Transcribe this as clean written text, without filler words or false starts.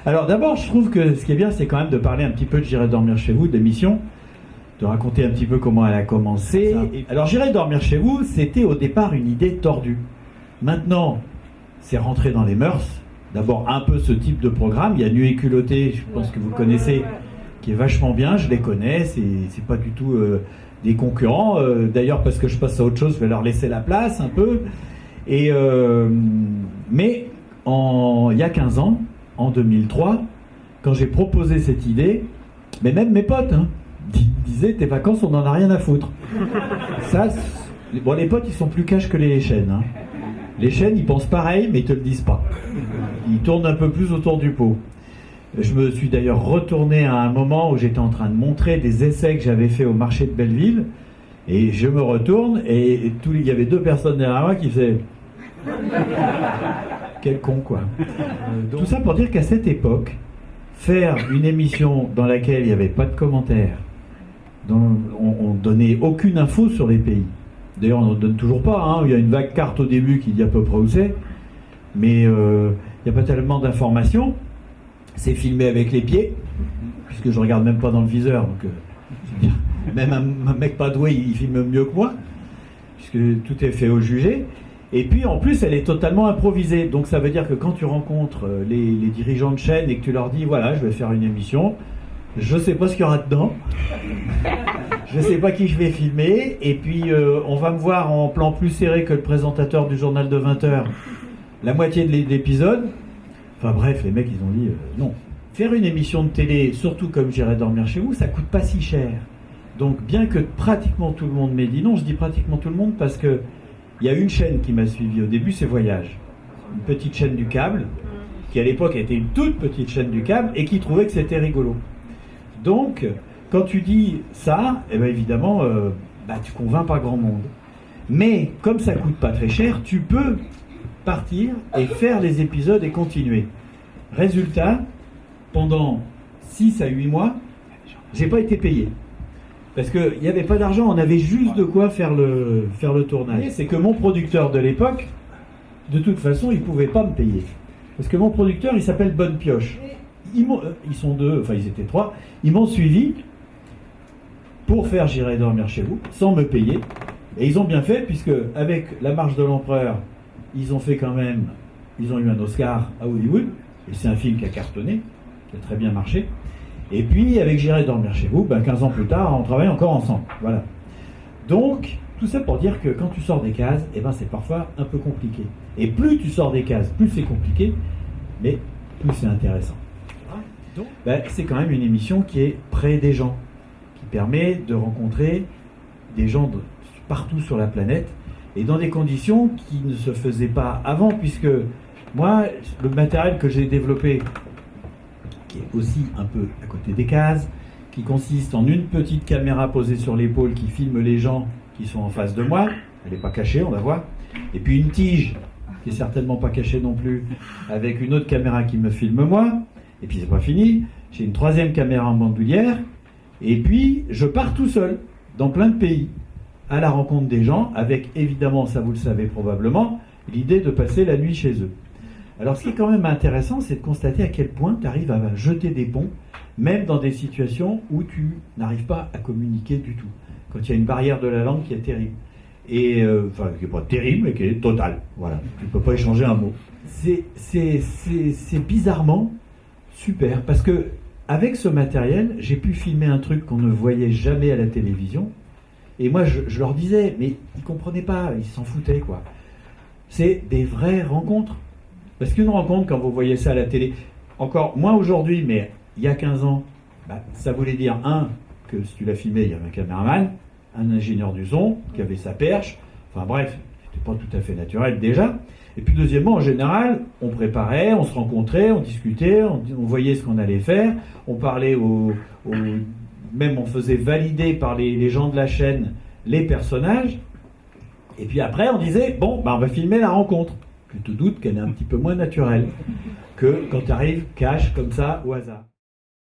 Alors d'abord, je trouve que ce qui est bien, c'est quand même de parler un petit peu de J'irai dormir chez vous, de l'émission, de raconter un petit peu comment elle a commencé. Alors J'irai dormir chez vous, c'était au départ une idée tordue. Maintenant, c'est rentré dans les mœurs. D'abord un peu ce type de programme. Il y a Nu et culotté, je pense que vous connaissez, qui est vachement bien, je les connais, c'est pas du tout des concurrents. D'ailleurs, parce que je passe à autre chose, je vais leur laisser la place un peu. Mais il y a 15 ans, en 2003, quand j'ai proposé cette idée, mais même mes potes disaient tes vacances, on n'en a rien à foutre. Ça, bon, les potes, ils sont plus cash que les chaînes. Les chaînes, ils pensent pareil, mais ils te le disent pas. Ils tournent un peu plus autour du pot. Je me suis d'ailleurs retourné à un moment où j'étais en train de montrer des essais que j'avais fait au marché de Belleville, et je me retourne, et il y avait 2 personnes derrière moi qui faisaient... Quel con, quoi. Tout ça pour dire qu'à cette époque, faire une émission dans laquelle il n'y avait pas de commentaires, dont on donnait aucune info sur les pays. D'ailleurs, on n'en donne toujours pas. Il y a une vague carte au début qui dit à peu près où c'est, mais il n'y a pas tellement d'informations. C'est filmé avec les pieds, puisque je regarde même pas dans le viseur. Donc, même un mec pas doué, il filme mieux que moi, puisque tout est fait au jugé. Et puis en plus, elle est totalement improvisée. Donc ça veut dire que quand tu rencontres les dirigeants de chaîne et que tu leur dis voilà, je vais faire une émission, je sais pas ce qu'il y aura dedans, je sais pas qui je vais filmer, et puis on va me voir en plan plus serré que le présentateur du journal de 20h la moitié de l'épisode. Enfin bref, les mecs ils ont dit non. Faire une émission de télé, surtout comme J'irai dormir chez vous, ça coûte pas si cher. Donc bien que pratiquement tout le monde m'ait dit non, je dis pratiquement tout le monde parce que il y a une chaîne qui m'a suivi au début, c'est Voyage. Une petite chaîne du câble, qui à l'époque était une toute petite chaîne du câble, et qui trouvait que c'était rigolo. Donc, quand tu dis ça, eh bien évidemment, tu convaincs pas grand monde. Mais, comme ça coûte pas très cher, tu peux partir et faire les épisodes et continuer. Résultat, pendant 6 à 8 mois, j'ai pas été payé. Parce qu'il n'y avait pas d'argent, on avait juste de quoi faire le tournage. C'est que mon producteur de l'époque, de toute façon, il ne pouvait pas me payer. Parce que mon producteur, il s'appelle Bonne Pioche. Ils sont 2, enfin ils étaient 3, ils m'ont suivi pour faire J'irai dormir chez vous, sans me payer. Et ils ont bien fait, puisque avec La Marche de l'Empereur, ils ont eu un Oscar à Hollywood, et c'est un film qui a cartonné, qui a très bien marché. Et puis, avec J'irai dormir chez vous, 15 ans plus tard, on travaille encore ensemble. Voilà. Donc, tout ça pour dire que quand tu sors des cases, c'est parfois un peu compliqué. Et plus tu sors des cases, plus c'est compliqué, mais plus c'est intéressant. C'est quand même une émission qui est près des gens, qui permet de rencontrer des gens partout sur la planète, et dans des conditions qui ne se faisaient pas avant, puisque moi, le matériel que j'ai développé, qui est aussi un peu à côté des cases, qui consiste en une petite caméra posée sur l'épaule qui filme les gens qui sont en face de moi, elle n'est pas cachée, on va voir, et puis une tige qui est certainement pas cachée non plus, avec une autre caméra qui me filme moi, et puis c'est pas fini, j'ai une 3e caméra en bandoulière, et puis je pars tout seul, dans plein de pays, à la rencontre des gens, avec évidemment, ça vous le savez probablement, l'idée de passer la nuit chez eux. Alors ce qui est quand même intéressant, c'est de constater à quel point tu arrives à jeter des ponts, même dans des situations où tu n'arrives pas à communiquer du tout. Quand il y a une barrière de la langue qui est terrible. Et, qui n'est pas terrible, mais qui est totale. Voilà, tu ne peux pas échanger un mot. C'est bizarrement super, parce que avec ce matériel, j'ai pu filmer un truc qu'on ne voyait jamais à la télévision. Et moi, je leur disais, mais ils ne comprenaient pas, ils s'en foutaient, quoi. C'est des vraies rencontres. Parce qu'une rencontre, quand vous voyez ça à la télé, encore moins aujourd'hui, mais il y a 15 ans, ça voulait dire, que si tu l'as filmé, il y avait un caméraman, un ingénieur du son, qui avait sa perche, enfin bref, c'était pas tout à fait naturel déjà. Et puis deuxièmement, en général, on préparait, on se rencontrait, on discutait, on voyait ce qu'on allait faire, on parlait même on faisait valider par les gens de la chaîne les personnages, et puis après on disait, on va filmer la rencontre. Tu te doutes qu'elle est un petit peu moins naturelle que quand tu arrives cash comme ça au hasard.